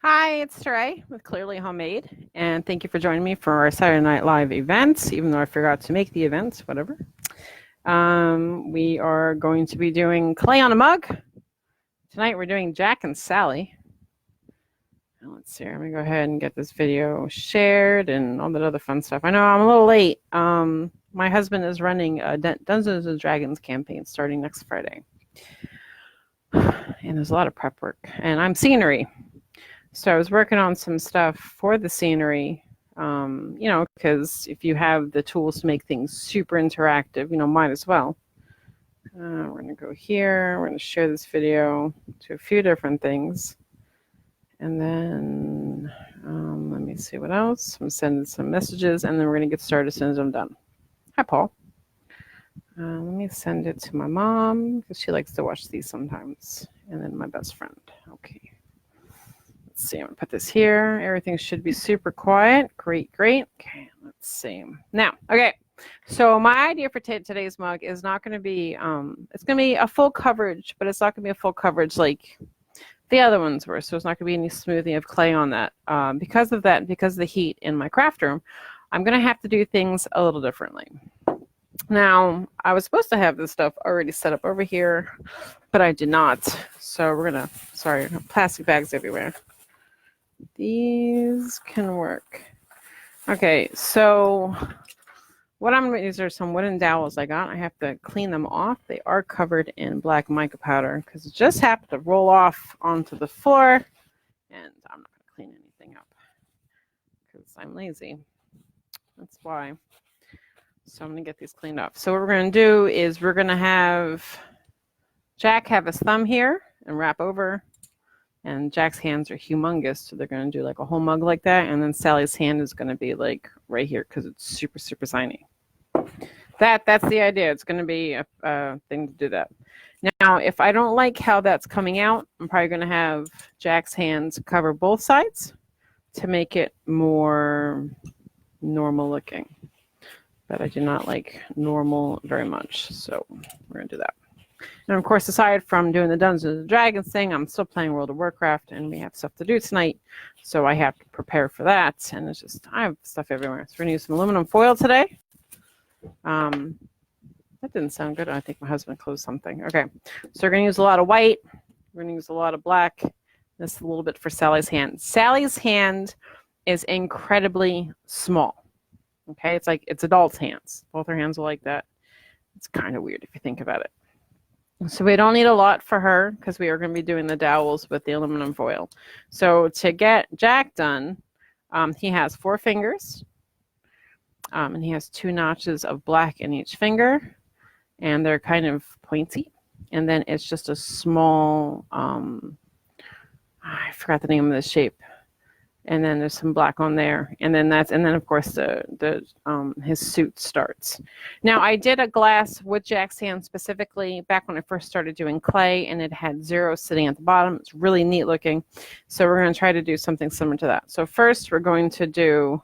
Hi, it's Teray with Clearly Homemade, and thank you for joining me for our Saturday Night Live event, even though I forgot to make the event, whatever. We are going to be doing clay on a mug. Tonight we're doing Jack and Sally. Now, let's see, I'm going to go ahead and get this video shared and all that other fun stuff. I know I'm a little late. My husband is running a Dungeons & Dragons campaign starting next Friday. And there's a lot of prep work, and I'm scenery. So I was working on some stuff for the scenery, because if you have the tools to make things super interactive, might as well. We're going to go here. We're going to share this video to a few different things. And then let me see what else. I'm sending some messages, and then we're going to get started as soon as I'm done. Hi, Paul. Let me send it to my mom because she likes to watch these sometimes. And then my best friend. Okay. Let's see, I'm going to put this here. Everything should be super quiet. Great. Okay, let's see. Now, okay, so my idea for today's mug is not going to be, it's going to be a full coverage, but it's not going to be a full coverage like the other ones were. So it's not going to be any smoothing of clay on that. Because of that, because of the heat in my craft room, I'm going to have to do things a little differently. Now, I was supposed to have this stuff already set up over here, but I did not. So we're going to, sorry, plastic bags everywhere. These can work. Okay, so what I'm going to use are some wooden dowels I got. I have to clean them off. They are covered in black mica powder because it just happened to roll off onto the floor, and I'm not going to clean anything up because I'm lazy. That's why. So I'm going to get these cleaned up. So what we're going to do is we're going to have Jack have his thumb here and wrap over. And Jack's hands are humongous, so they're going to do like a whole mug like that. And then Sally's hand is going to be like right here because it's super, super tiny. That's the idea. It's going to be a thing to do that. Now, if I don't like how that's coming out, I'm probably going to have Jack's hands cover both sides to make it more normal looking. But I do not like normal very much, so we're going to do that. And of course, aside from doing the Dungeons & Dragons thing, I'm still playing World of Warcraft, and we have stuff to do tonight, so I have to prepare for that. And it's just, I have stuff everywhere. So we're going to use some aluminum foil today. That didn't sound good. I think my husband closed something. Okay, so we're going to use a lot of white. We're going to use a lot of black. This is a little bit for Sally's hand. Sally's hand is incredibly small. Okay, it's like it's adults' hands. Both her hands are like that. It's kind of weird if you think about it. So we don't need a lot for her because we are going to be doing the dowels with the aluminum foil. So to get Jack done, he has 4 fingers, and he has 2 notches of black in each finger, and they're kind of pointy. And then it's just a small, I forgot the name of the shape. And then there's some black on there, and then of course his suit starts. Now I did a glass with Jack's hand specifically back when I first started doing clay, and it had 0 sitting at the bottom. It's really neat looking. So we're going to try to do something similar to that. So first we're going to do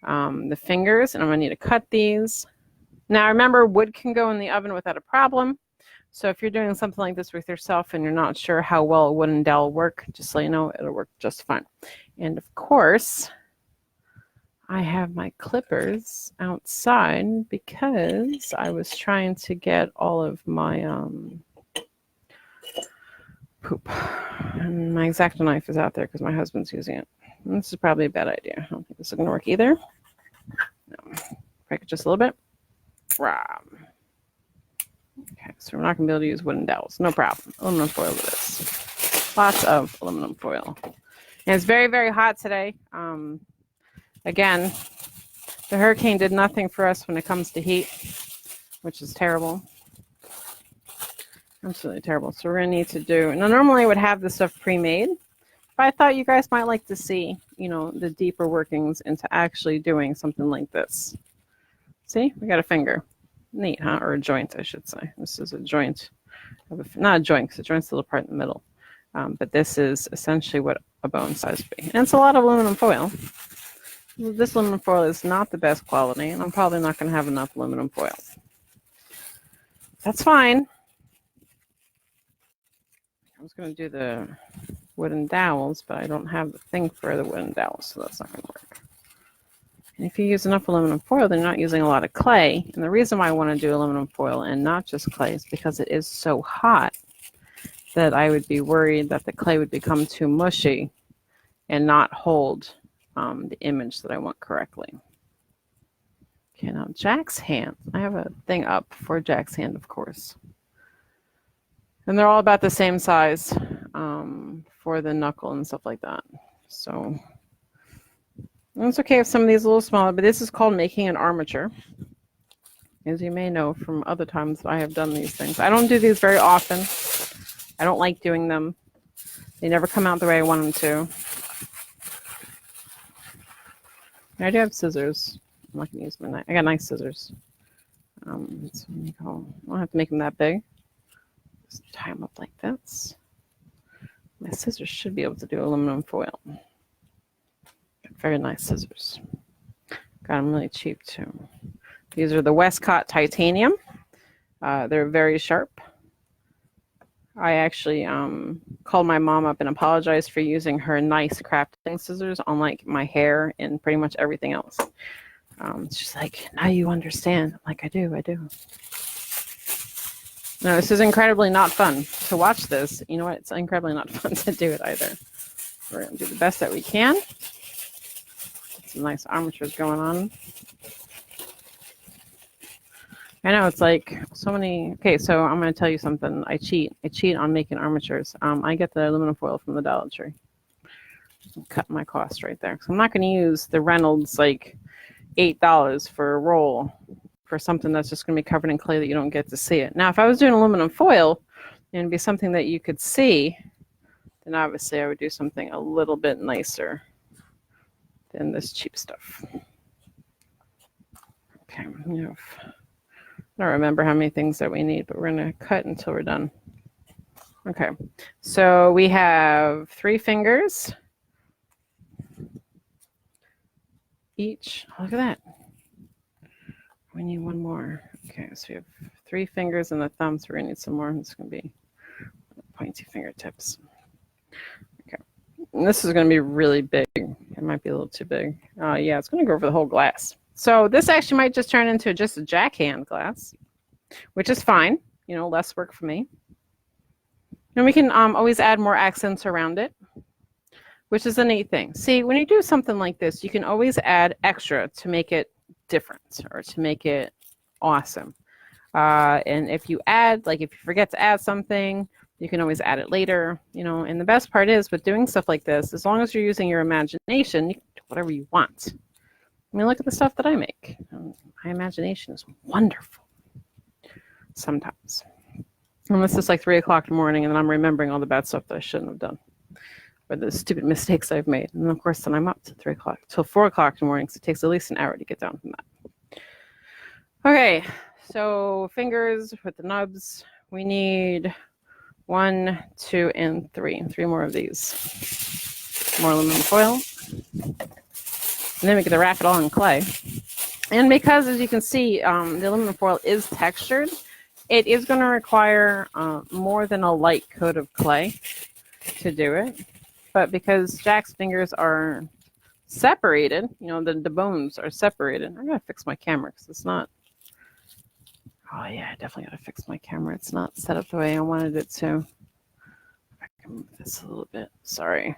the fingers, and I'm going to need to cut these. Now remember, wood can go in the oven without a problem. So if you're doing something like this with yourself and you're not sure how well a wooden dowel will work, just so you know, it'll work just fine. And of course, I have my clippers outside because I was trying to get all of my poop. And my X-Acto knife is out there because my husband's using it. And this is probably a bad idea. I don't think this is going to work either. No. Break it just a little bit. Okay, so we're not going to be able to use wooden dowels. No problem. Aluminum foil it is. Lots of aluminum foil. And it's very, very hot today. Again, the hurricane did nothing for us when it comes to heat, which is terrible. Absolutely terrible. So we're going to need to do, now normally I would have this stuff pre-made, but I thought you guys might like to see, the deeper workings into actually doing something like this. See, we got a finger. Neat, huh? Or a joint, I should say. This is a joint. Not a joint, because the joint's a little part in the middle. But this is essentially what a bone size would be. And it's a lot of aluminum foil. This aluminum foil is not the best quality, and I'm probably not going to have enough aluminum foil. That's fine. I was going to do the wooden dowels, but I don't have the thing for the wooden dowels, so that's not going to work. And if you use enough aluminum foil, then you're not using a lot of clay. And the reason why I want to do aluminum foil and not just clay is because it is so hot that I would be worried that the clay would become too mushy and not hold the image that I want correctly. Okay, now Jack's hand. I have a thing up for Jack's hand, of course. And they're all about the same size for the knuckle and stuff like that. So it's okay if some of these are a little smaller, but this is called making an armature. As you may know from other times I have done these things. I don't do these very often. I don't like doing them. They never come out the way I want them to. I do have scissors. I'm not going to use my knife. I got nice scissors. So I don't have to make them that big. Just tie them up like this. My scissors should be able to do aluminum foil. Very nice scissors. Got them really cheap too. These are the Westcott titanium. They're very sharp. I actually called my mom up and apologized for using her nice crafting scissors on like my hair and pretty much everything else. She's like, now you understand. I'm like, I do. No, this is incredibly not fun to watch this. You know what? It's incredibly not fun to do it either. We're going to do the best that we can. Get some nice armatures going on. I know it's like so many. Okay, so I'm going to tell you something. I cheat on making armatures. I get the aluminum foil from the Dollar Tree. Cut my cost right there. So I'm not going to use the Reynolds like $8 for a roll for something that's just going to be covered in clay that you don't get to see it. Now, if I was doing aluminum foil and it'd be something that you could see, then obviously I would do something a little bit nicer than this cheap stuff. Okay, I don't remember how many things that we need, but we're going to cut until we're done. Okay, so we have 3 fingers each. Oh, look at that. We need one more. Okay, so we have 3 fingers and the thumb, so we're going to need some more. It's going to be pointy fingertips. Okay, and this is going to be really big. It might be a little too big. Yeah, it's going to go over the whole glass. So this actually might just turn into just a Jack hand glass, which is fine. You know, less work for me. And we can always add more accents around it, which is a neat thing. See, when you do something like this, you can always add extra to make it different or to make it awesome. And if you add, like if you forget to add something, you can always add it later, you know. And the best part is with doing stuff like this, as long as you're using your imagination, you can do whatever you want. I mean, look at the stuff that I make. My imagination is wonderful sometimes. Unless it's like 3 o'clock in the morning and then I'm remembering all the bad stuff that I shouldn't have done, or the stupid mistakes I've made. And of course, then I'm up to 3 o'clock till 4 o'clock in the morning. So it takes at least an hour to get down from that. Okay, so fingers with the nubs. We need 1, 2, and 3. 3 more of these. More aluminum foil. And then we can wrap it all in clay. And because, as you can see, the aluminum foil is textured, it is going to require more than a light coat of clay to do it. But because Jack's fingers are separated, you know, the bones are separated. I'm going to fix my camera because it's not. Oh, yeah, I definitely got to fix my camera. It's not set up the way I wanted it to. If I can move this a little bit. Sorry.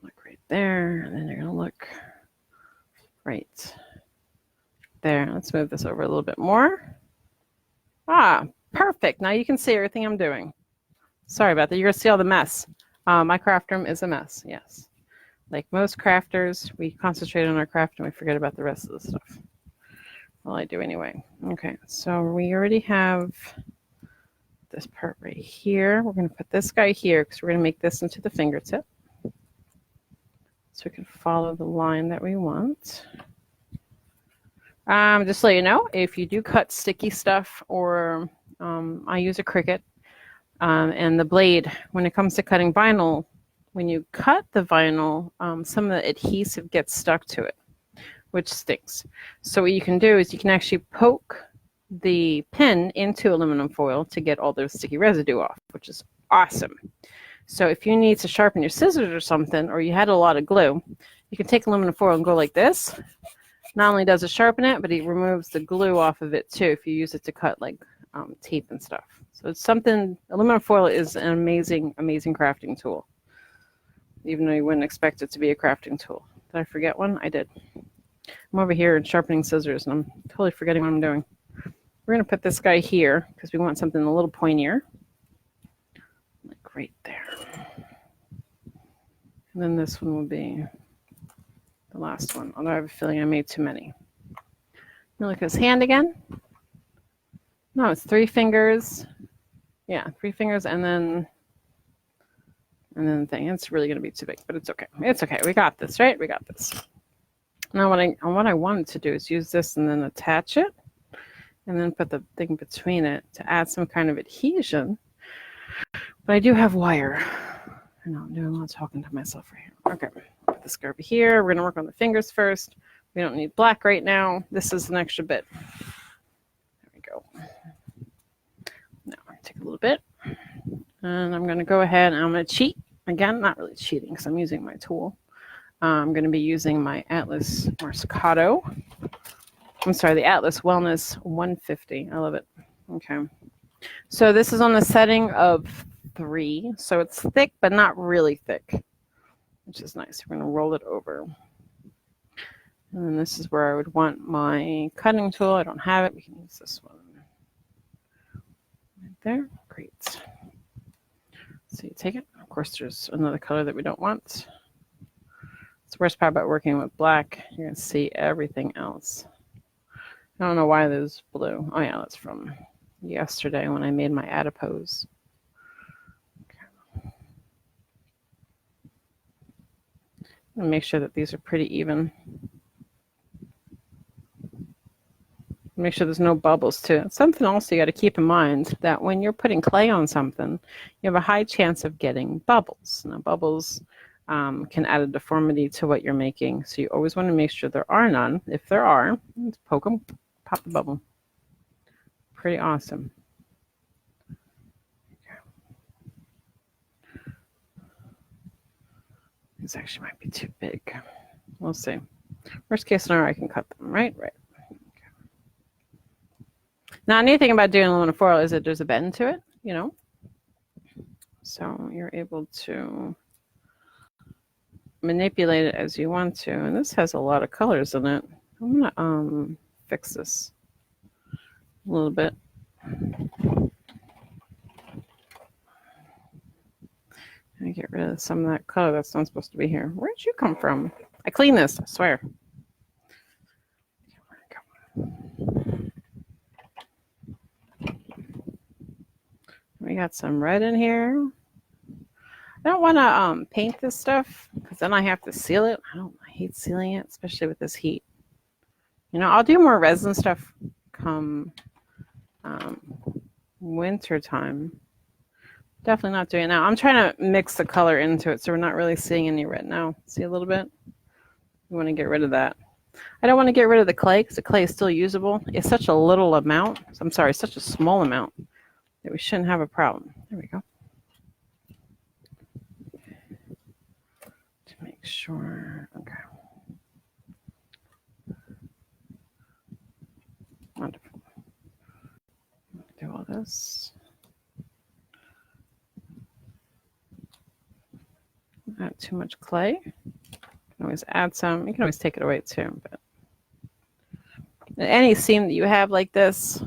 Look right there, and then you're going to look right there. Let's move this over a little bit more. Ah, perfect. Now you can see everything I'm doing. Sorry about that. You're going to see all the mess. My craft room is a mess, yes. Like most crafters, we concentrate on our craft and we forget about the rest of the stuff. Well, I do anyway. Okay, so we already have this part right here. We're going to put this guy here because we're going to make this into the fingertip. So we can follow the line that we want. Just so you know, if you do cut sticky stuff, or I use a Cricut, and the blade, when it comes to cutting vinyl, when you cut the vinyl, some of the adhesive gets stuck to it, which stinks. So what you can do is you can actually poke the pin into aluminum foil to get all the sticky residue off, which is awesome. So if you need to sharpen your scissors or something, or you had a lot of glue, you can take aluminum foil and go like this. Not only does it sharpen it, but it removes the glue off of it too if you use it to cut like tape and stuff. So it's something, aluminum foil is an amazing, amazing crafting tool, even though you wouldn't expect it to be a crafting tool. Did I forget one? I did. I'm over here sharpening scissors, and I'm totally forgetting what I'm doing. We're going to put this guy here because we want something a little pointier. Like right there. And then this one will be the last one, although I have a feeling I made too many. You look at his hand again. No, it's 3 fingers. Yeah, 3 fingers, and then the thing. It's really going to be too big, but it's okay. It's okay. We got this, right? We got this. Now what I wanted to do is use this and then attach it, and then put the thing between it to add some kind of adhesion. But I do have wire. I know I'm doing a lot of talking to myself right here. Okay, put the Sculpey here. We're going to work on the fingers first. We don't need black right now. This is an extra bit. There we go. Now I'm going to take a little bit, and I'm going to go ahead and I'm going to cheat. Again, not really cheating because I'm using my tool. I'm going to be using my Atlas Morscato. I'm sorry, the Atlas Wellness 150. I love it. Okay. So this is on the setting of 3. So it's thick, but not really thick, which is nice. We're going to roll it over. And then this is where I would want my cutting tool. I don't have it. We can use this one. Right there. Great. So you take it. Of course, there's another color that we don't want. It's the worst part about working with black. You're going to see everything else. I don't know why there's blue. Oh, yeah, that's from yesterday when I made my adipose. Okay. And make sure that these are pretty even. Make sure there's no bubbles too. Something else you got to keep in mind that when you're putting clay on something, you have a high chance of getting bubbles. Now, bubbles can add a deformity to what you're making, so you always want to make sure there are none. If there are, let's poke them, pop the bubble. Pretty awesome. Okay. These actually might be too big. We'll see. Worst case scenario, I can cut them. Right. Now, anything about doing aluminum foil is that there's a bend to it, you know. So you're able to manipulate it as you want to. And this has a lot of colors in it. I'm going to fix this a little bit. And get rid of some of that color that's not supposed to be here. Where'd you come from? I cleaned this, I swear. We got some red in here. I don't want to paint this stuff because then I have to seal it. I hate sealing it, especially with this heat. You know, I'll do more resin stuff come winter time. Definitely not doing it now. I'm trying to mix the color into it, so we're not really seeing any red now. See a little bit? We want to get rid of that. I don't want to get rid of the clay because the clay is still usable. It's such a little amount. I'm sorry, such a small amount that we shouldn't have a problem. There we go. To make sure, okay. Wonderful. Do all this. Not too much clay. You can always add some. You can always take it away too. But any seam that you have like this,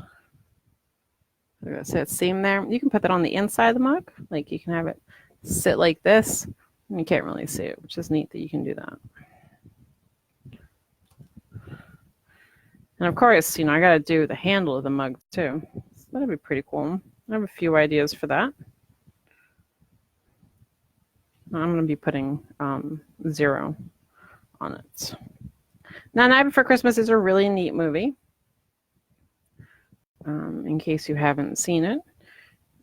like I said, seam there, you can put that on the inside of the mug. Like you can have it sit like this, and you can't really see it, which is neat that you can do that. And of course, you know, I got to do the handle of the mug too. So that'd be pretty cool. I have a few ideas for that. I'm going to be putting 0 on it. Now, Night Before Christmas is a really neat movie. In case you haven't seen it,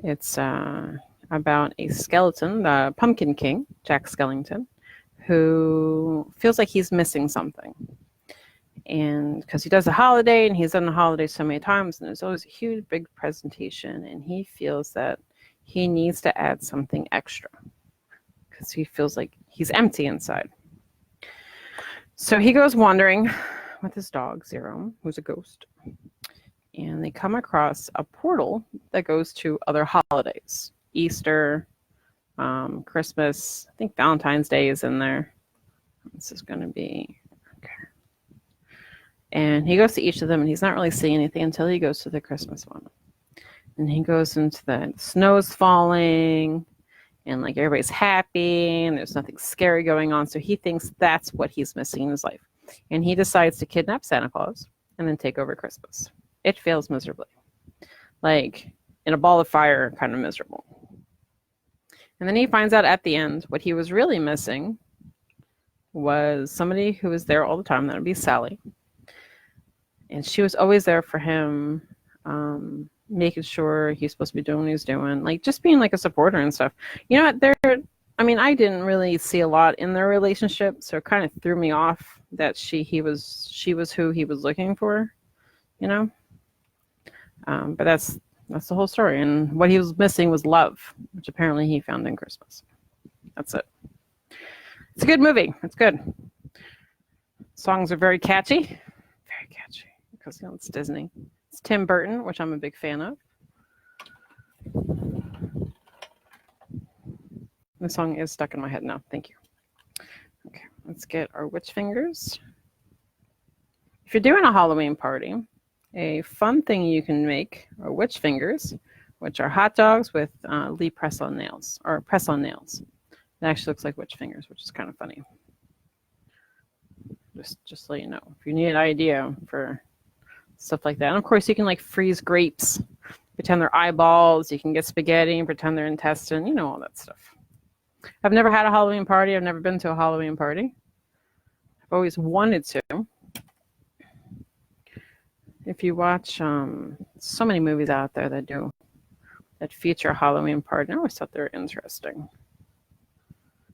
it's about a skeleton, the Pumpkin King, Jack Skellington, who feels like he's missing something. And because he does a holiday, and he's done the holiday so many times, and there's always a huge, big presentation, and he feels that he needs to add something extra. because he feels like he's empty inside. So he goes wandering with his dog, Zero, who's a ghost. And they come across a portal that goes to other holidays. Easter, Christmas, I think Valentine's Day is in there. This is going to be, okay. And he goes to each of them, and he's not really seeing anything until he goes to the Christmas one. And he goes into the snow's falling, and like everybody's happy, and there's nothing scary going on. So he thinks that's what he's missing in his life. And he decides to kidnap Santa Claus and then take over Christmas. It fails miserably. Like in a ball of fire, kind of miserable. And then he finds out at the end what he was really missing was somebody who was there all the time. That would be Sally. And she was always there for him, making sure he's supposed to be doing what he's doing, like just being like a supporter and stuff. You know what? I didn't really see a lot in their relationship, so it kind of threw me off that she was who he was looking for, you know. But that's the whole story. And what he was missing was love, which apparently he found in Christmas. That's it. It's a good movie. It's good. Songs are very catchy. Very catchy. Because, it's Disney. It's Tim Burton, which I'm a big fan of. The song is stuck in my head now. Thank you. Okay, let's get our witch fingers. If you're doing a Halloween party, a fun thing you can make are witch fingers, which are hot dogs with Lee press-on nails, or press-on nails. It actually looks like witch fingers, which is kind of funny. Just so you know, if you need an idea for stuff like that. And of course, you can like freeze grapes, pretend they're eyeballs. You can get spaghetti and pretend they're intestine. All that stuff. I've never had a Halloween party. I've never been to a Halloween party. I've always wanted to. If you watch so many movies out there that feature a Halloween party, I always thought they were interesting.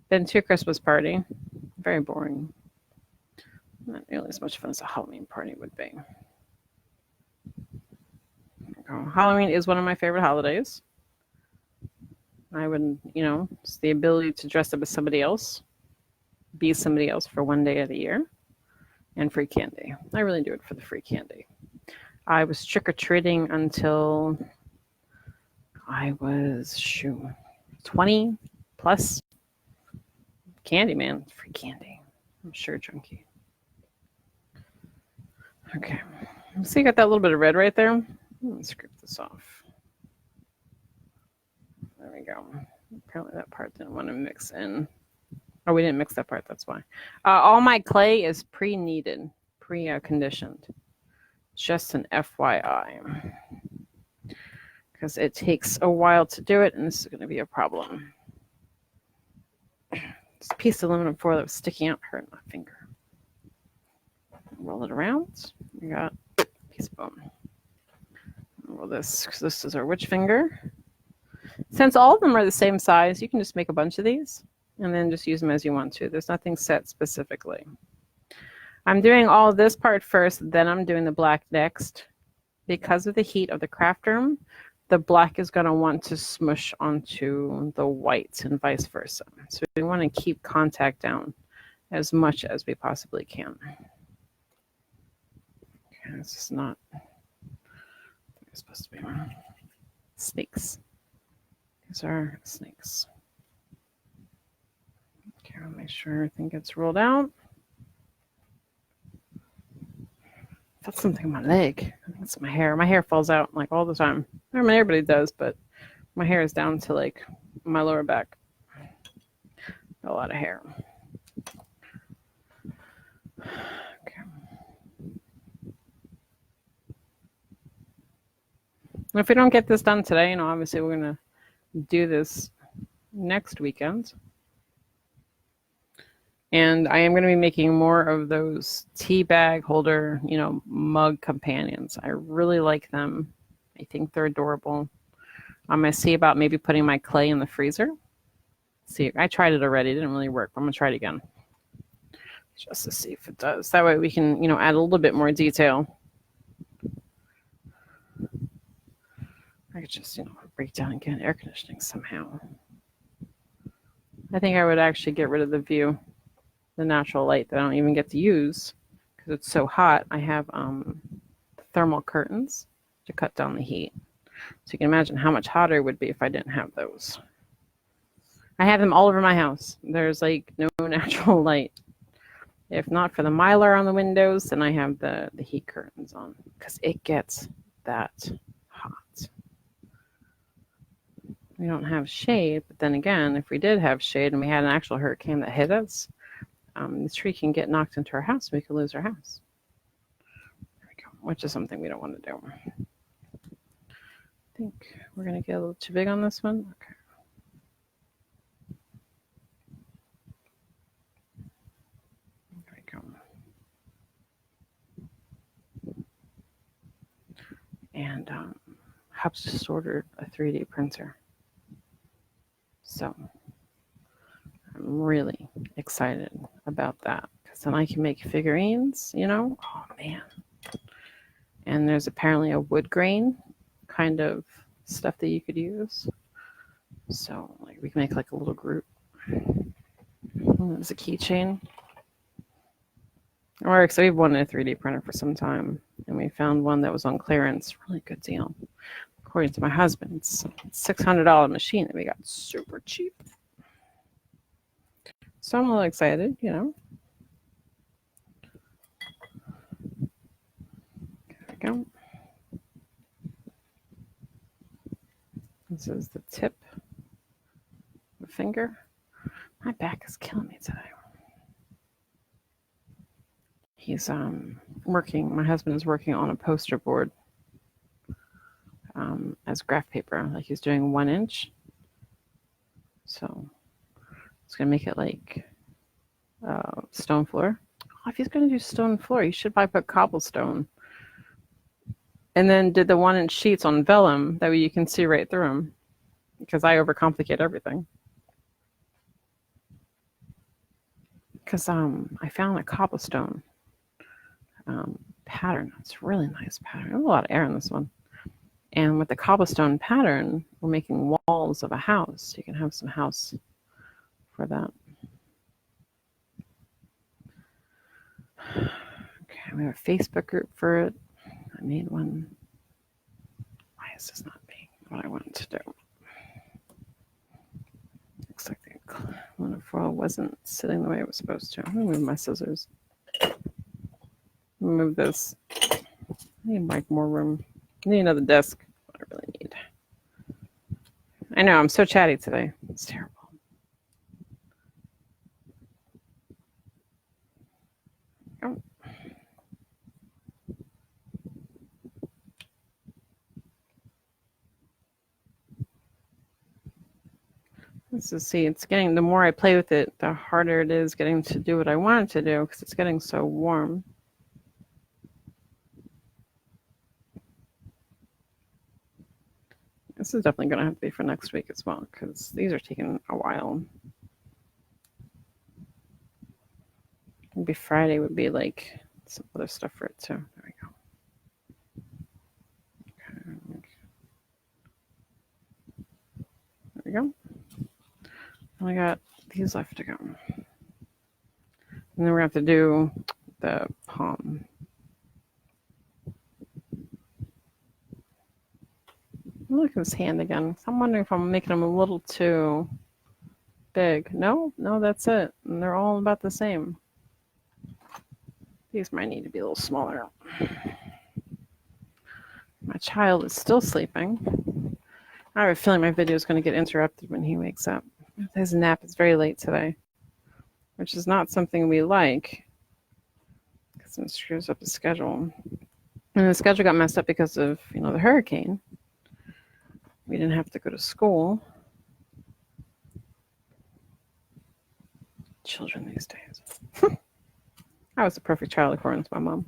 Been to a Christmas party, very boring. Not nearly as much fun as a Halloween party would be. Halloween is one of my favorite holidays. I would, it's the ability to dress up as somebody else, be somebody else for one day of the year, and free candy. I really do it for the free candy. I was trick-or-treating until I was, 20 plus. Candy, man. Free candy. I'm sure junkie. Okay. See, you got that little bit of red right there? Let's scrape this off. There we go. Apparently that part didn't want to mix in. Oh, we didn't mix that part. That's why. All my clay is pre-kneaded, pre-conditioned. Just an FYI. Because it takes a while to do it, and this is going to be a problem. This piece of aluminum foil that was sticking out hurt my finger. Roll it around. We got a piece of bone. Roll this, because this is our witch finger. Since all of them are the same size, you can just make a bunch of these and then just use them as you want to. There's nothing set specifically. I'm doing all this part first, then I'm doing the black next. Because of the heat of the craft room, the black is going to want to smush onto the white and vice versa. So we want to keep contact down as much as we possibly can. Okay, this is not it's supposed to be snakes. These are snakes. Okay, I'll make sure everything gets rolled out. I felt something in my leg. I think it's my hair. My hair falls out like all the time. I mean, everybody does, but my hair is down to like my lower back. A lot of hair. Okay. If we don't get this done today, obviously we're going to do this next weekend. And I am going to be making more of those tea bag holder, mug companions. I really like them. I think they're adorable. I'm going to see about maybe putting my clay in the freezer. See, I tried it already. It didn't really work, but I'm going to try it again. Just to see if it does. That way we can, add a little bit more detail. I could just, break down and get air conditioning somehow. I think I would actually get rid of the view, the natural light that I don't even get to use because it's so hot. I have thermal curtains to cut down the heat. So you can imagine how much hotter it would be if I didn't have those. I have them all over my house. There's like no natural light. If not for the mylar on the windows, then I have the heat curtains on because it gets that hot. We don't have shade, but then again, if we did have shade and we had an actual hurricane that hit us, the tree can get knocked into our house. We could lose our house. There we go, which is something we don't want to do. I think we're going to get a little too big on this one. Okay. There we go. And Hubs just ordered a 3D printer. So I'm really excited about that because then I can make figurines, you know? Oh, man. And there's apparently a wood grain kind of stuff that you could use. So like we can make like a little group. There's a keychain. Or so we've wanted a 3D printer for some time, and we found one that was on clearance. Really good deal. According to my husband, it's a $600 machine that we got super cheap. So I'm a little excited, you know. There we go. This is the tip of the finger. My back is killing me today. He's working, my husband is working on a poster board as graph paper, like he's doing 1 inch. So it's gonna make it like stone floor. Oh, if he's gonna do stone floor, he should probably put cobblestone. And then did the 1 inch sheets on vellum, that way you can see right through them. Because I overcomplicate everything. Because I found a cobblestone pattern. It's a really nice pattern. There's a lot of air in this one. And with the cobblestone pattern, we're making walls of a house. You can have some house for that. Okay, we have a Facebook group for it. I made one. Why is this not being what I wanted to do? Looks like the monofoil wasn't sitting the way it was supposed to. I'm gonna move my scissors. Move this. I need like more room. I need another desk. What I really need. I know, I'm so chatty today. It's terrible. Oh. Let's just see. It's getting, the more I play with it, the harder it is getting to do what I want it to do because it's getting so warm. This is definitely going to have to be for next week as well because these are taking a while. Maybe Friday would be like some other stuff for it too. There we go. Okay. There we go. I got these left to go. And then we're going to have to do the palm. Look at his hand again. I'm wondering if I'm making them a little too big. No, that's it. And they're all about the same. These might need to be a little smaller. My child is still sleeping. I have a feeling my video is going to get interrupted when he wakes up. His nap is very late today, which is not something we like because it screws up the schedule. And the schedule got messed up because of, the hurricane. We didn't have to go to school. Children these days. I was the perfect child according to my mom.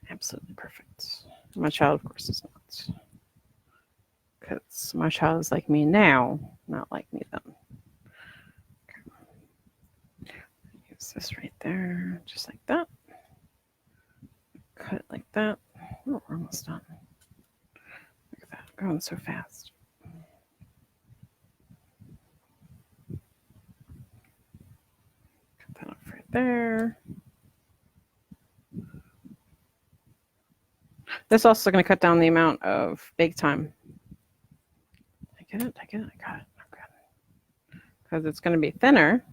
Absolutely perfect. My child, of course, is not. Because my child is like me now, not like me then. Okay. Use this right there, just like that. Cut like that. Oh, we're almost done. Look at that, going so fast. there. This is also going to cut down the amount of bake time. I get it? I got it. Okay. Because it's going to be thinner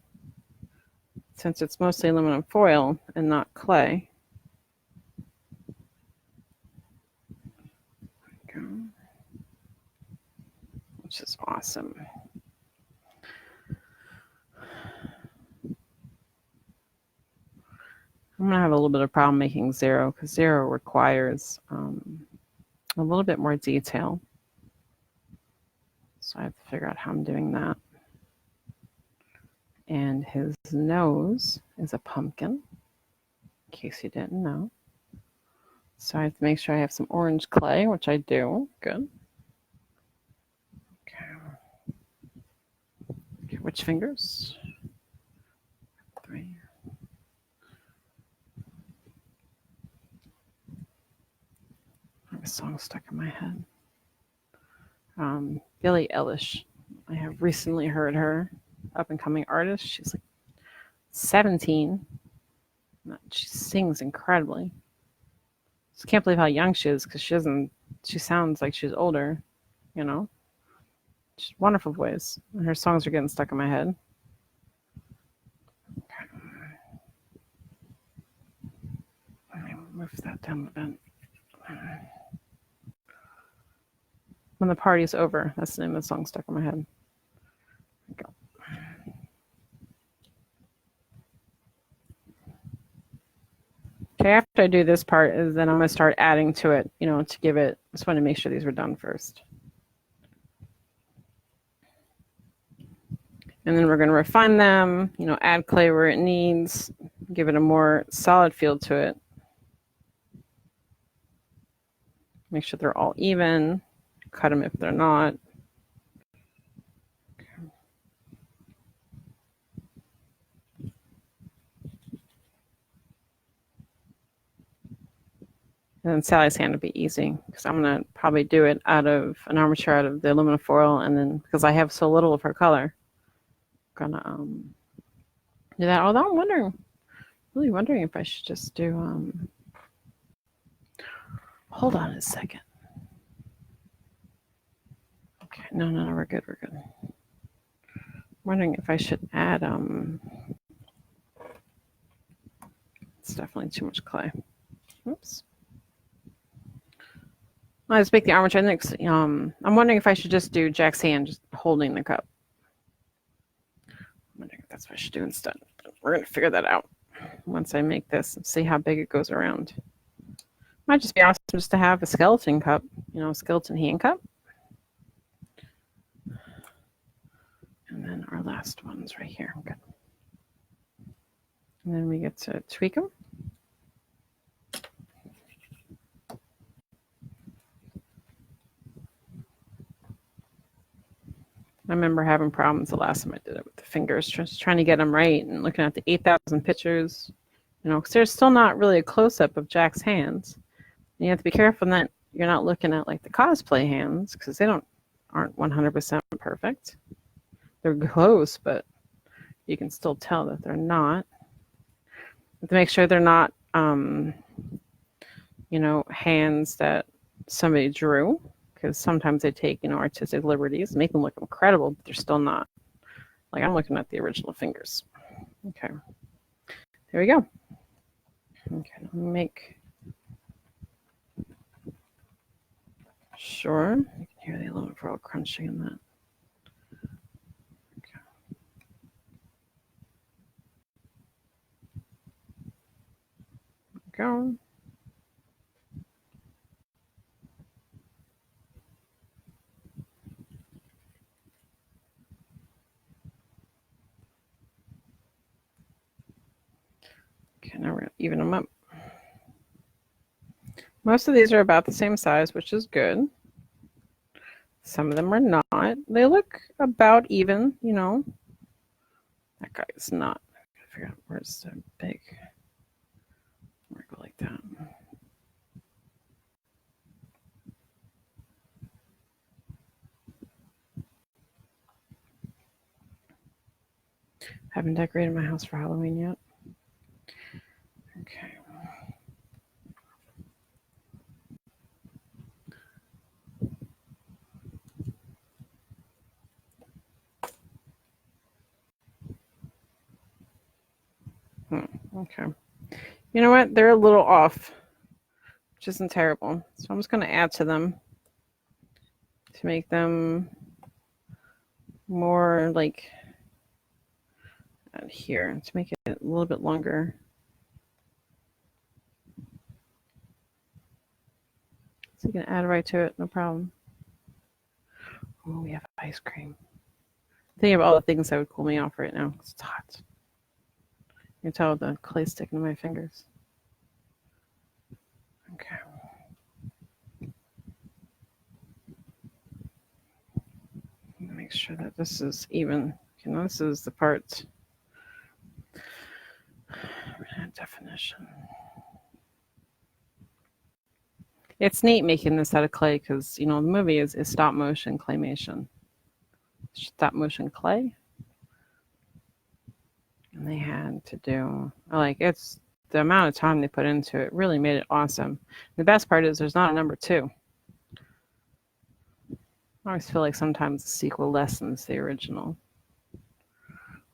since it's mostly aluminum foil and not clay. There we go. Which is awesome. I'm going to have a little bit of problem making zero because zero requires a little bit more detail. So I have to figure out how I'm doing that. And his nose is a pumpkin, in case you didn't know. So I have to make sure I have some orange clay, which I do. Good. Okay, which fingers? 3. I have a song stuck in my head. Billie Eilish. I have recently heard her, up and coming artist. She's like 17. She sings incredibly. Just can't believe how young she is because she sounds like she's older, you know. She's wonderful voice. And her songs are getting stuck in my head. Okay. Let me move that down a bit. When the Party's Over. That's the name of the song stuck in my head. There we go. Okay, after I do this part, is then I'm going to start adding to it, you know, to give it, just want to make sure these were done first. And then we're going to refine them, you know, add clay where it needs, give it a more solid feel to it. Make sure they're all even, cut them if they're not. Okay. And then Sally's hand will be easy because I'm going to probably do it out of an armature out of the aluminum foil, and then because I have so little of her color, I'm going to do that. Although I'm really wondering if I should just do, hold on a second. Okay, no, we're good. I'm wondering if I should add, it's definitely too much clay. Oops. I just make the armature next. I'm wondering if I should just do Jack's hand just holding the cup. I'm wondering if that's what I should do instead. We're going to figure that out once I make this and see how big it goes around. Might just be awesome just to have a skeleton cup, you know, a skeleton hand cup. And then our last one's right here. Good. And then we get to tweak them. I remember having problems the last time I did it with the fingers, just trying to get them right and looking at the 8,000 pictures, you know, because there's still not really a close-up of Jack's hands. And you have to be careful that you're not looking at like the cosplay hands because they aren't 100% perfect. They're close, but you can still tell that they're not. You have to make sure they're not, you know, hands that somebody drew. Because sometimes they take, you know, artistic liberties, make them look incredible, but they're still not. Like I'm looking at the original fingers. Okay, there we go. Okay, let me make sure you can hear the aluminum foil crunching in that. Okay. There we go. Okay, now we're going to even them up. Most of these are about the same size, which is good. Some of them are not. They look about even, you know. That guy's not. I gotta figure out where's the big. We're going like that. Haven't decorated my house for Halloween yet. Okay. Okay. You know what? They're a little off, which isn't terrible. So I'm just going to add to them to make them more like here, to make it a little bit longer. So you can add right to it, no problem. Oh, we have ice cream. Think of all the things that would cool me off right now. It's hot. You can tell the clay sticking to my fingers. Okay. Make sure that this is even. Okay, now this is the part. Definition. It's neat making this out of clay because, you know, the movie is stop motion claymation. Stop motion clay. And they had to do, like, it's the amount of time they put into it really made it awesome. The best part is there's not a number 2. I always feel like sometimes the sequel lessens the original.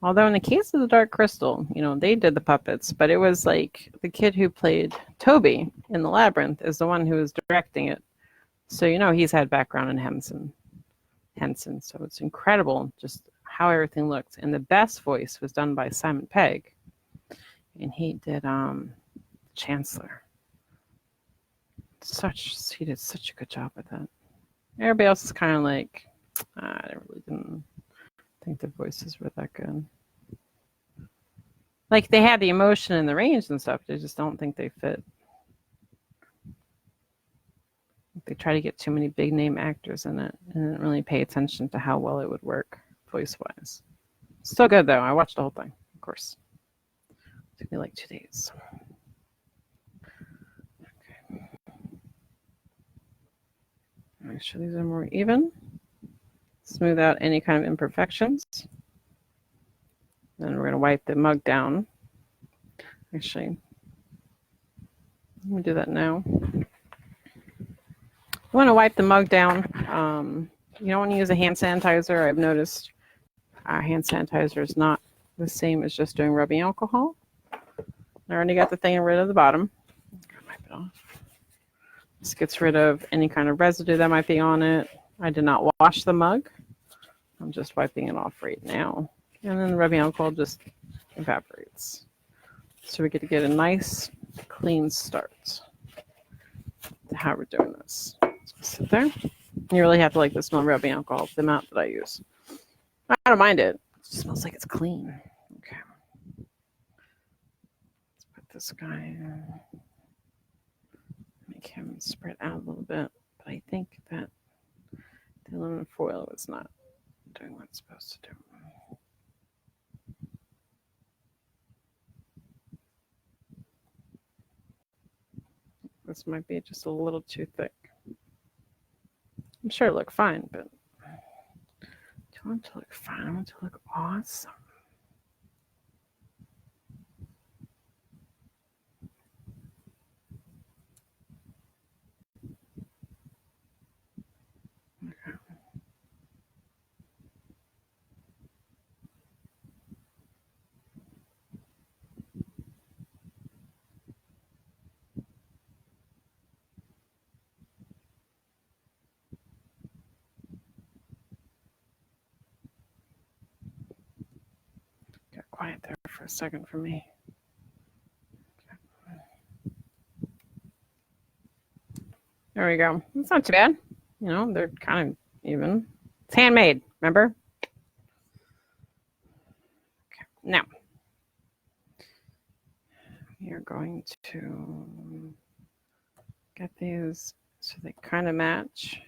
Although in the case of the Dark Crystal, you know, they did the puppets, but it was like the kid who played Toby in The Labyrinth is the one who was directing it. So, you know, he's had background in Henson. So it's incredible just how everything looked. And the best voice was done by Simon Pegg. And he did Chancellor. He did such a good job with that. Everybody else is kind of like, I really didn't think the voices were that good. Like, they had the emotion and the range and stuff. I just don't think they fit. They try to get too many big name actors in it and didn't really pay attention to how well it would work voice wise. Still good though. I watched the whole thing, of course. It took me like 2 days. Okay. Make sure these are more even. Smooth out any kind of imperfections. Then we're going to wipe the mug down. Actually, let me do that now. You want to wipe the mug down. You don't want to use a hand sanitizer. I've noticed hand sanitizer is not the same as just doing rubbing alcohol. I already got the thing rid of the bottom. Wipe it off. This gets rid of any kind of residue that might be on it. I did not wash the mug. I'm just wiping it off right now. And then the rubbing alcohol just evaporates. So we get to get a nice, clean start to how we're doing this. So sit there. You really have to like the smell of rubbing alcohol, the amount that I use. I don't mind it. It just smells like it's clean. Okay. Let's put this guy in. Make him spread out a little bit. But I think that the aluminum foil is not doing what it's supposed to do. This might be just a little too thick. I'm sure it looked fine, but do I want it to look fine? I want it to look awesome. Okay. Got quiet there for a second for me. There we go. It's not too bad. You know, they're kind of even. It's handmade, remember? Okay. Now, we are going to get these so they kind of match.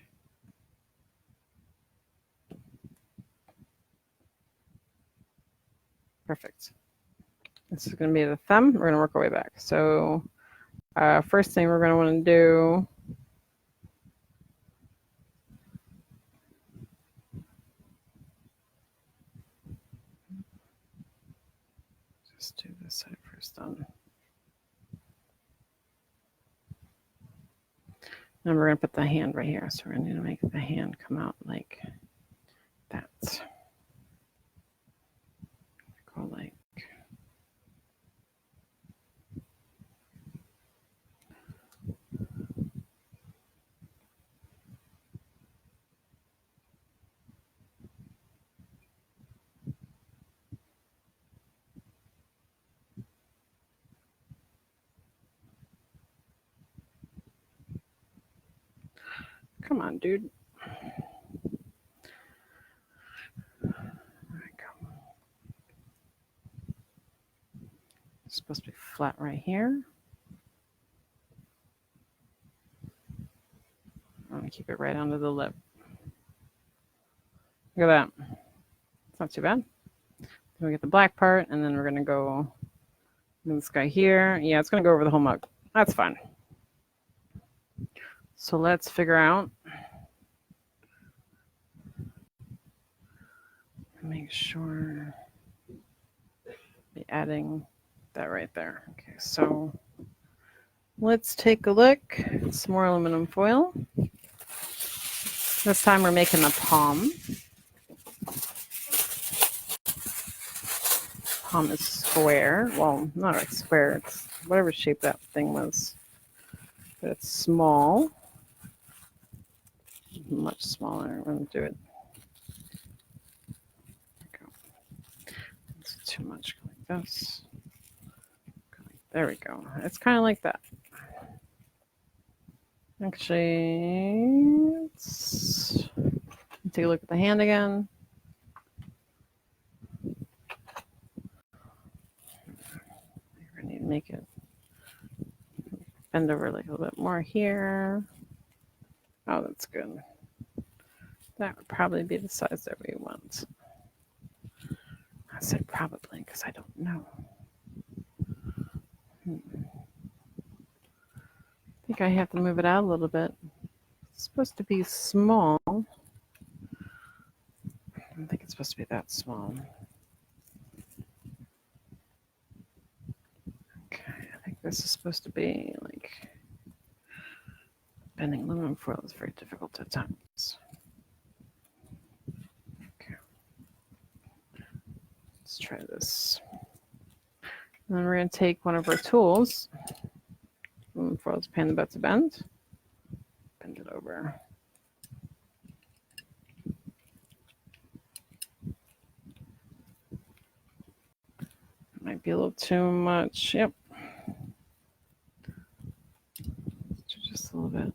Perfect. This is going to be the thumb. We're going to work our way back. So first thing we're going to want to do just do this side first on. And we're going to put the hand right here. So we're going to make the hand come out like that. Go like. Come on, dude. There we go. It's supposed to be flat right here. I'm going to keep it right under the lip. Look at that. It's not too bad. Then we get the black part, and then we're going to go this guy here. Yeah, it's going to go over the whole mug. That's fine. So let's figure out. Make sure be adding that right there. Okay, so let's take a look. Some more aluminum foil. This time we're making a palm. Palm is square. Well, not like square. It's whatever shape that thing was. But it's small. Much smaller. I'm going to do it. It's too much. Like this. There we go. It's kind of like that. Actually, let's take a look at the hand again. I need to make it bend over like a little bit more here. Oh, that's good. That would probably be the size that we want. I said probably because I don't know. I think I have to move it out a little bit. It's supposed to be small. I don't think it's supposed to be that small. Okay, I think this is supposed to be like bending aluminum foil is very difficult at times. Okay, let's try this. And then we're going to take one of our tools. Aluminum foil's pan about to bend. Bend it over. Might be a little too much. Yep. Just a little bit.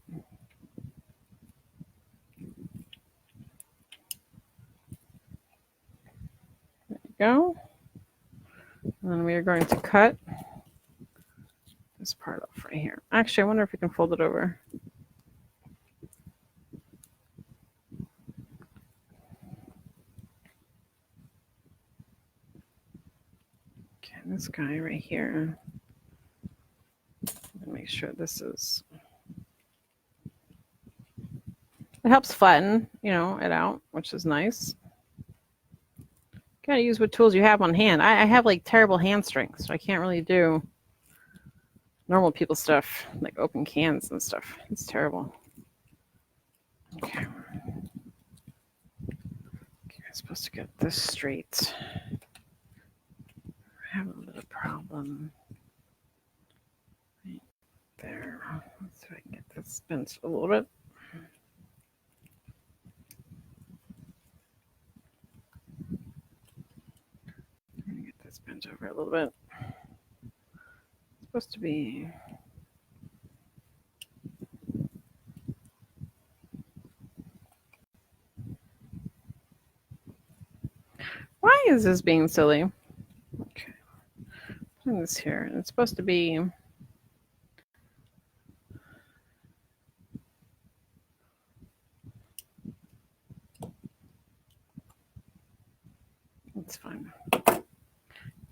There you go. And then we are going to cut this part off right here. Actually, I wonder if we can fold it over. Okay, this guy right here. Make sure this is. It helps flatten, it out, which is nice. Gotta use what tools you have on hand. I have like terrible hand strength, so I can't really do normal people stuff, like open cans and stuff. It's terrible. Okay. I'm supposed to get this straight. I have a little problem. Right there. Let's see if I can get this bent a little bit. I'm going to get this bent over a little bit. It's supposed to be. Why is this being silly? Okay. Putting this here, and it's supposed to be. That's fine.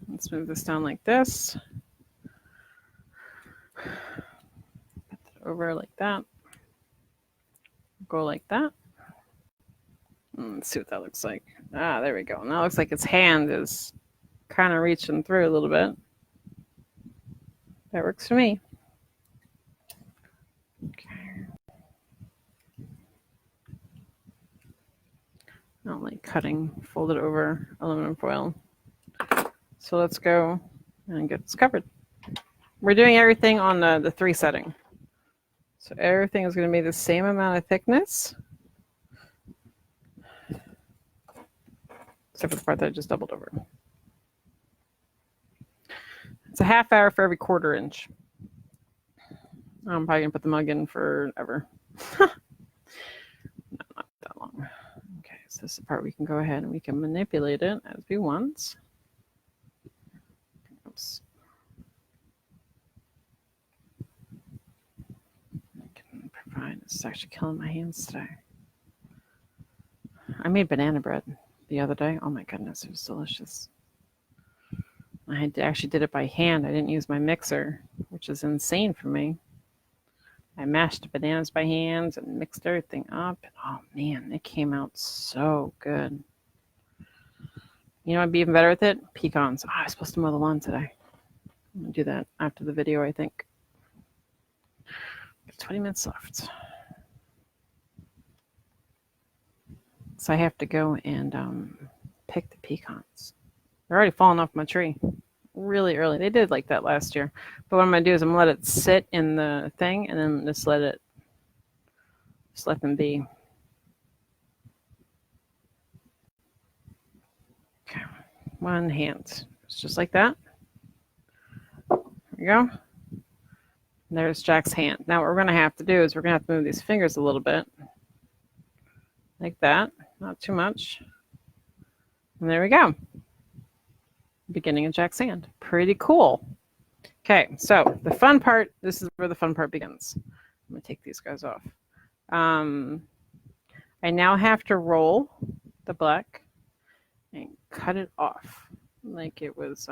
Let's move this down like this. Put it over like that. Go like that. Let's see what that looks like. Ah, there we go. Now it looks like its hand is kind of reaching through a little bit. That works for me. Okay. I don't like cutting folded over aluminum foil. So let's go and get this covered. We're doing everything on the 3 setting. So everything is going to be the same amount of thickness, except for the part that I just doubled over. It's a half hour for every 1/4 inch. I'm probably going to put the mug in forever. No, not that long. Okay, so this is the part we can go ahead and we can manipulate it as we want. Oops. I can provide, this is actually killing my hands today. I made banana bread the other day. Oh my goodness, it was delicious. I actually did it by hand. I didn't use my mixer, which is insane for me. I mashed the bananas by hand and mixed everything up. And oh man, it came out so good. You know what'd be even better with it? Pecans. Oh, I was supposed to mow the lawn today. I'm going to do that after the video, I think. 20 minutes left. So I have to go and pick the pecans. They're already falling off my tree really early. They did like that last year. But what I'm going to do is I'm going to let it sit in the thing and then just let them be. Okay. One hand. It's just like that. There we go. There's Jack's hand. Now what we're going to have to do is we're going to have to move these fingers a little bit. Like that. Not too much. And there we go. Beginning of Jack's hand. Pretty cool. Okay, so the fun part, this is where the fun part begins. I'm going to take these guys off. I now have to roll the black and cut it off like it was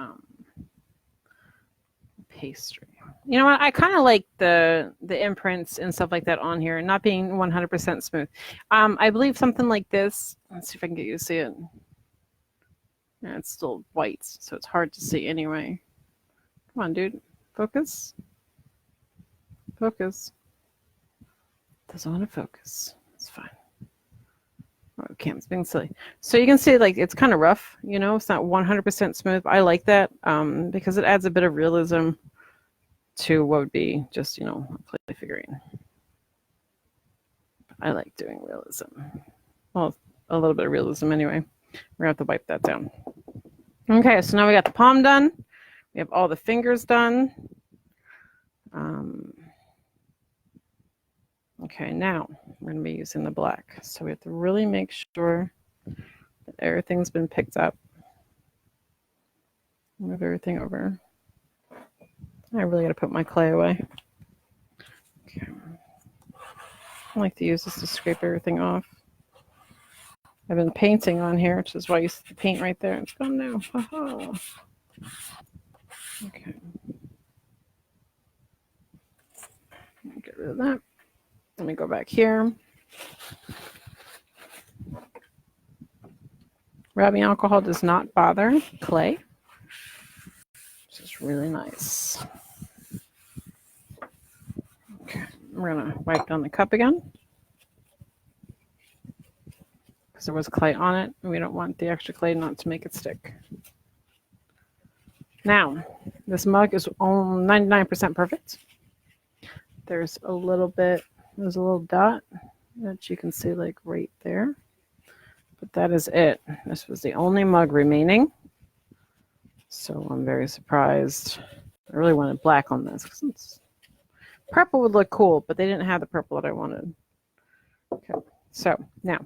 pastry. You know what? I kind of like the imprints and stuff like that on here, not being 100% smooth. I believe something like this. Let's see if I can get you to see it. Yeah, it's still white, so it's hard to see anyway. Come on, dude. Focus. Focus. Doesn't want to focus. It's fine. Oh, cam's being silly. So you can see, like, it's kind of rough, you know? It's not 100% smooth. I like that because it adds a bit of realism to what would be just, you know, a clay figurine. I like doing realism. Well, a little bit of realism anyway. We're going to have to wipe that down. Okay, so now we got the palm done. We have all the fingers done. Okay, now we're going to be using the black. So we have to really make sure that everything's been picked up. Move everything over. I really got to put my clay away. Okay. I like to use this to scrape everything off. I've been painting on here, which is why you see the paint right there. It's gone now. Aha. Okay. Get rid of that. Let me go back here. Rubbing alcohol does not bother clay, which is really nice. Okay, we're going to wipe down the cup again because there was clay on it, and we don't want the extra clay not to make it stick. Now, this mug is 99% perfect. There's a little dot that you can see like right there. But that is it. This was the only mug remaining. So I'm very surprised. I really wanted black on this because purple would look cool, but they didn't have the purple that I wanted. Okay, so now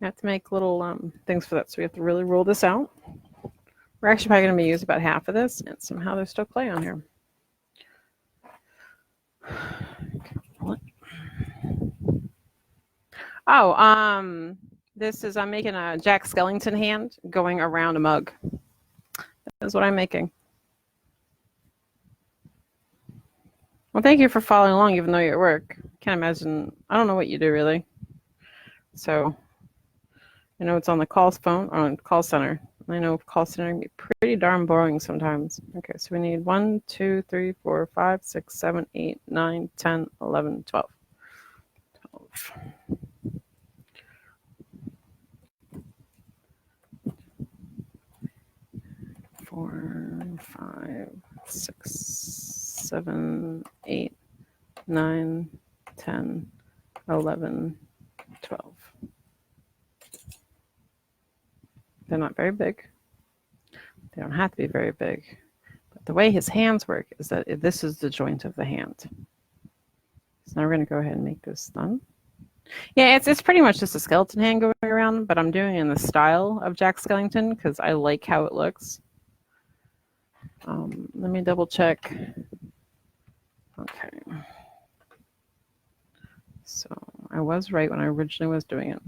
I have to make little things for that. So we have to really roll this out. We're actually probably going to use about half of this, and somehow there's still clay on here. Oh, this is, I'm making a Jack Skellington hand going around a mug. That is what I'm making. Well, thank you for following along, even though you're at work. Can't imagine, I don't know what you do really. So, I know it's on the call phone, or on call center. I know call center can be pretty darn boring sometimes. Okay, so we need 1, 2, 3, 4, 5, 6, 7, 8, 9, 10, 11, 12. 12. 4, 5, 6, 7, 8, 9, 10, 11, 12. They're not very big. They don't have to be very big. But the way his hands work is that this is the joint of the hand. So now we're going to go ahead and make this thumb. Yeah, it's pretty much just a skeleton hand going around, but I'm doing it in the style of Jack Skellington because I like how it looks. Let me double check. Okay. So I was right when I originally was doing it.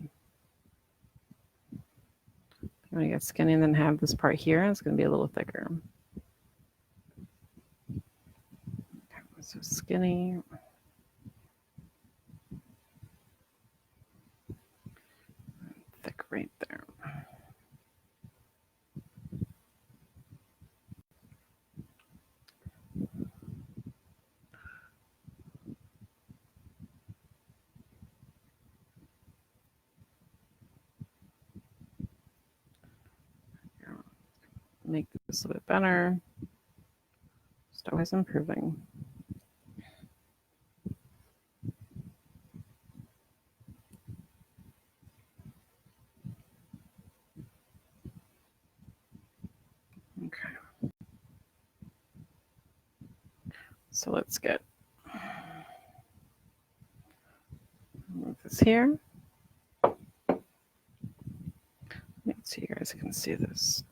I'm going to get skinny and then have this part here. It's going to be a little thicker. Okay, so skinny. Thick right there. Make this a little bit better. Just always improving. Okay. So let's get move this here. Let's see, you guys can see this.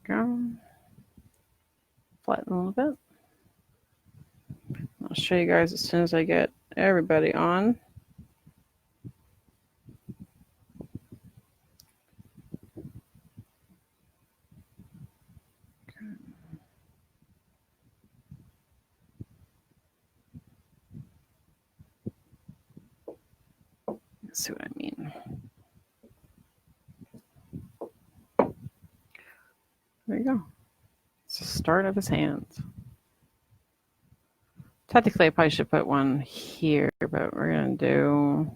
Go. Flatten a little bit. I'll show you guys as soon as I get everybody on. Let's see what I mean. There you go. It's the start of his hands. Technically, I probably should put one here, but we're gonna do.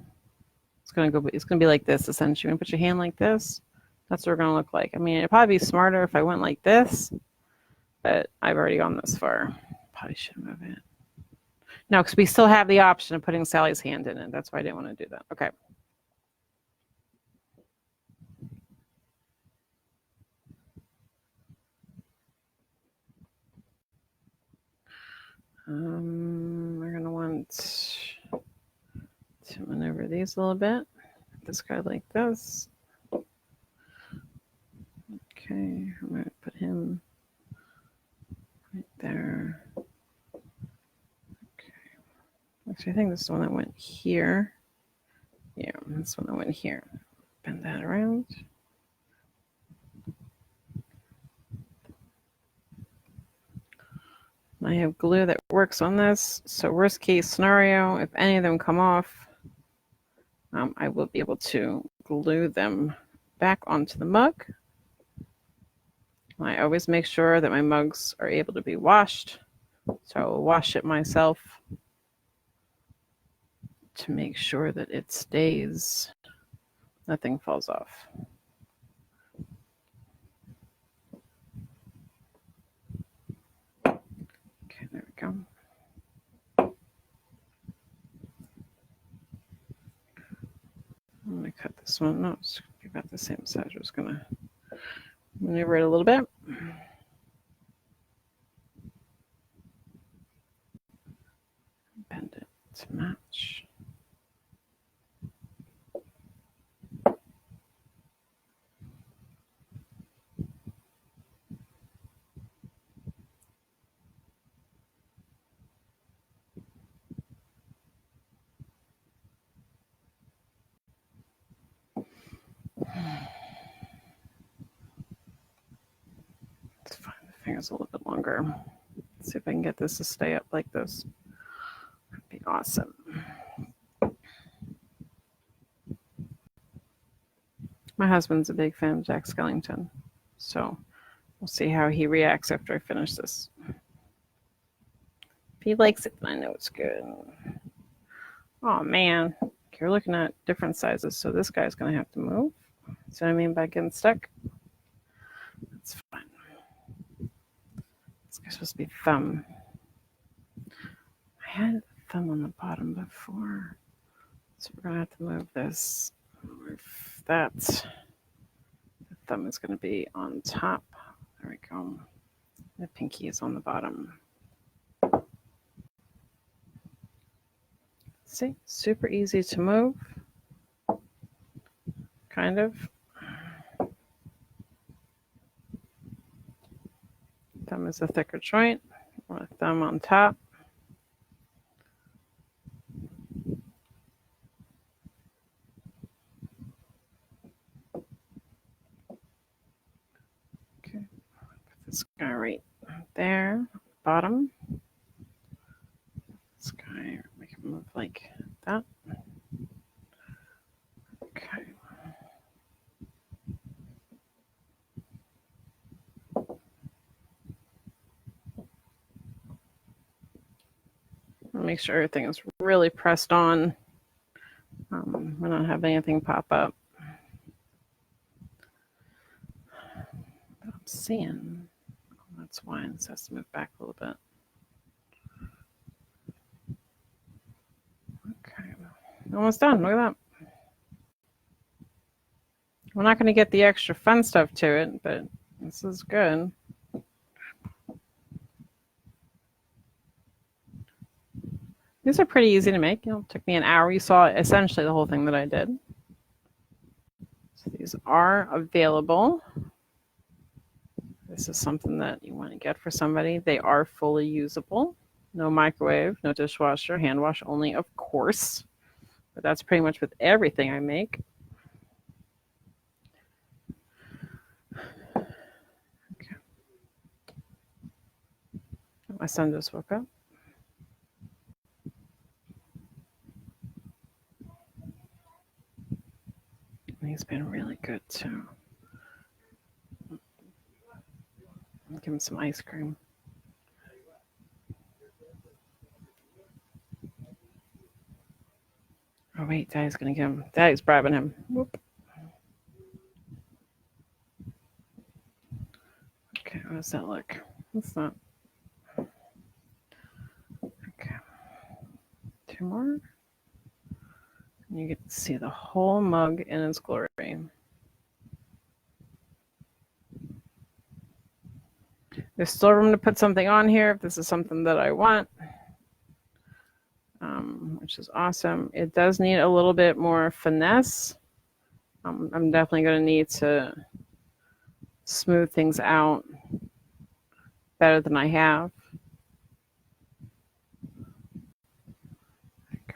It's gonna be like this essentially. You're gonna put your hand like this. That's what we're gonna look like. I mean, it'd probably be smarter if I went like this, but I've already gone this far. Probably should move it. No, because we still have the option of putting Sally's hand in it. That's why I didn't want to do that. Okay. We're gonna want to maneuver these a little bit. This guy like this. Okay, I'm gonna put him right there. Okay. Actually, I think this is the one that went here. Yeah, this one that went here. Bend that around. I have glue that works on this. So worst case scenario, if any of them come off, I will be able to glue them back onto the mug. I always make sure that my mugs are able to be washed. So I will wash it myself to make sure that it stays, nothing falls off. Okay, there we go. I'm going to cut this one. No, it's going to be about the same size. I'm just going to maneuver it a little bit. Bend it to match. fingers a little bit longer. Let's see if I can get this to stay up like this. That'd be awesome. My husband's a big fan of Jack Skellington, so we'll see how he reacts after I finish this. If he likes it, then I know it's good. Oh man, okay, we're looking at different sizes, so this guy's gonna have to move. See what I mean by getting stuck? That's fine. This guy's supposed to be thumb. I had thumb on the bottom before, so we're gonna have to move this. Move that. The thumb is gonna be on top. There we go. The pinky is on the bottom. See, super easy to move, kind of. Thumb is a thicker joint, or thumb on top. Okay, put this guy right there, bottom. This guy, make him move like that. Okay. Make sure everything is really pressed on. We're not having anything pop up. But I'm seeing, that's why it has to move back a little bit. Okay, almost done. Look at that. We're not going to get the extra fun stuff to it, but this is good. These are pretty easy to make. It took me an hour. You saw essentially the whole thing that I did. So these are available. This is something that you want to get for somebody. They are fully usable. No microwave, no dishwasher, hand wash only, of course. But that's pretty much with everything I make. Okay. My son just woke up. He's been really good too. Give him some ice cream. Oh wait, Daddy's gonna give him. Daddy's bribing him. Whoop. Okay, how does that look? That's not. Okay. 2 more. And you get to see the whole mug in its glory. There's still room to put something on here if this is something that I want, which is awesome. It does need a little bit more finesse. I'm definitely going to need to smooth things out better than I have. There we go.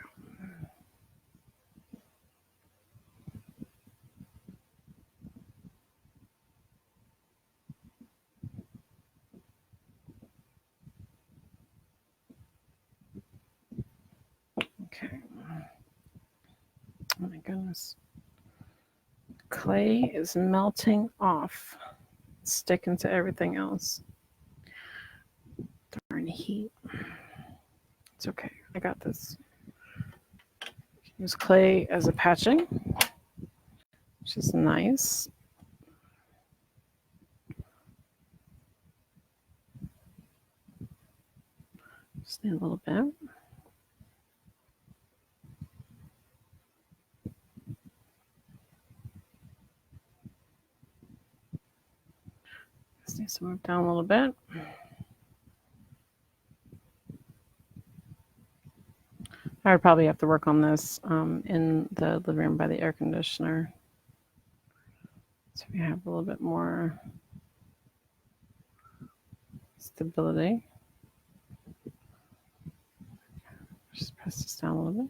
Okay. Oh my goodness. Clay is melting off, sticking to everything else. Darn heat. It's okay. I got this. Use clay as a patching, which is nice. Just need a little bit. Just need to move down a little bit. I would probably have to work on this in the living room by the air conditioner. So we have a little bit more stability. Just press this down a little bit.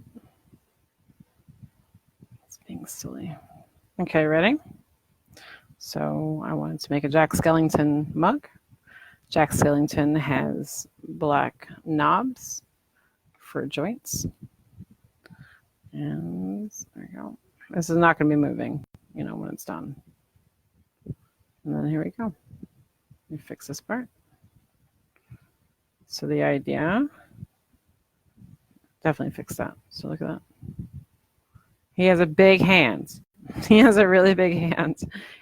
It's being silly. Okay, ready? So I wanted to make a Jack Skellington mug. Jack Skellington has black knobs for joints. And there we go. This is not going to be moving, you know, when it's done. And then here we go. We fix this part. So the idea, definitely fix that. So look at that. He has a big hand. He has a really big hand.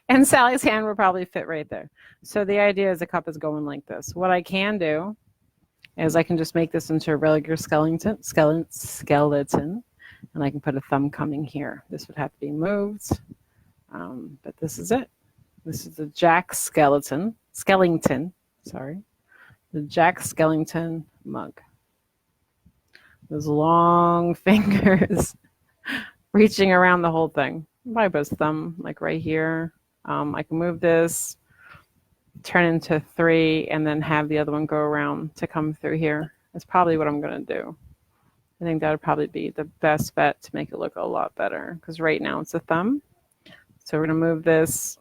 And Sally's hand will probably fit right there. So the idea is the cup is going like this. What I can do is I can just make this into a regular skeleton, and I can put a thumb coming here. This would have to be moved, but this is it. This is the Jack Skellington, sorry, the Jack Skellington mug. Those long fingers reaching around the whole thing. My best thumb, like right here. I can move this, turn into 3, and then have the other one go around to come through here. That's probably what I'm going to do. I think that would probably be the best bet to make it look a lot better, because right now it's a thumb. So we're going to move this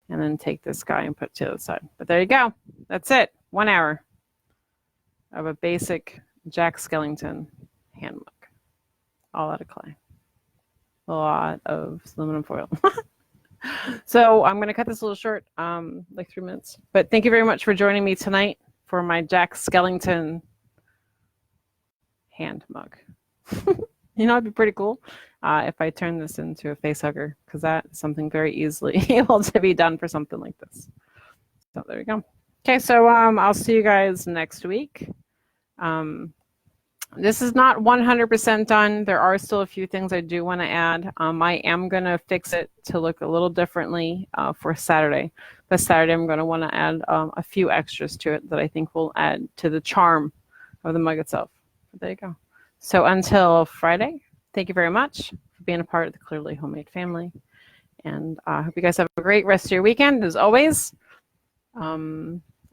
and then take this guy and put it to the other side. But there you go. That's it. 1 hour of a basic Jack Skellington hand mug, all out of clay. A lot of aluminum foil. So I'm going to cut this a little short, like 3 minutes. But thank you very much for joining me tonight for my Jack Skellington hand mug. You know, it'd be pretty cool if I turn this into a face hugger, because that is something very easily able to be done for something like this. So there we go. Okay, so I'll see you guys next week. This is not 100% done. There are still a few things I do want to add. I am going to fix it to look a little differently for Saturday. But Saturday I'm going to want to add a few extras to it that I think will add to the charm of the mug itself. But there you go. So until Friday, thank you very much for being a part of the Clearly Homemade family. And I hope you guys have a great rest of your weekend. As always, I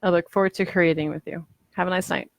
look forward to creating with you. Have a nice night.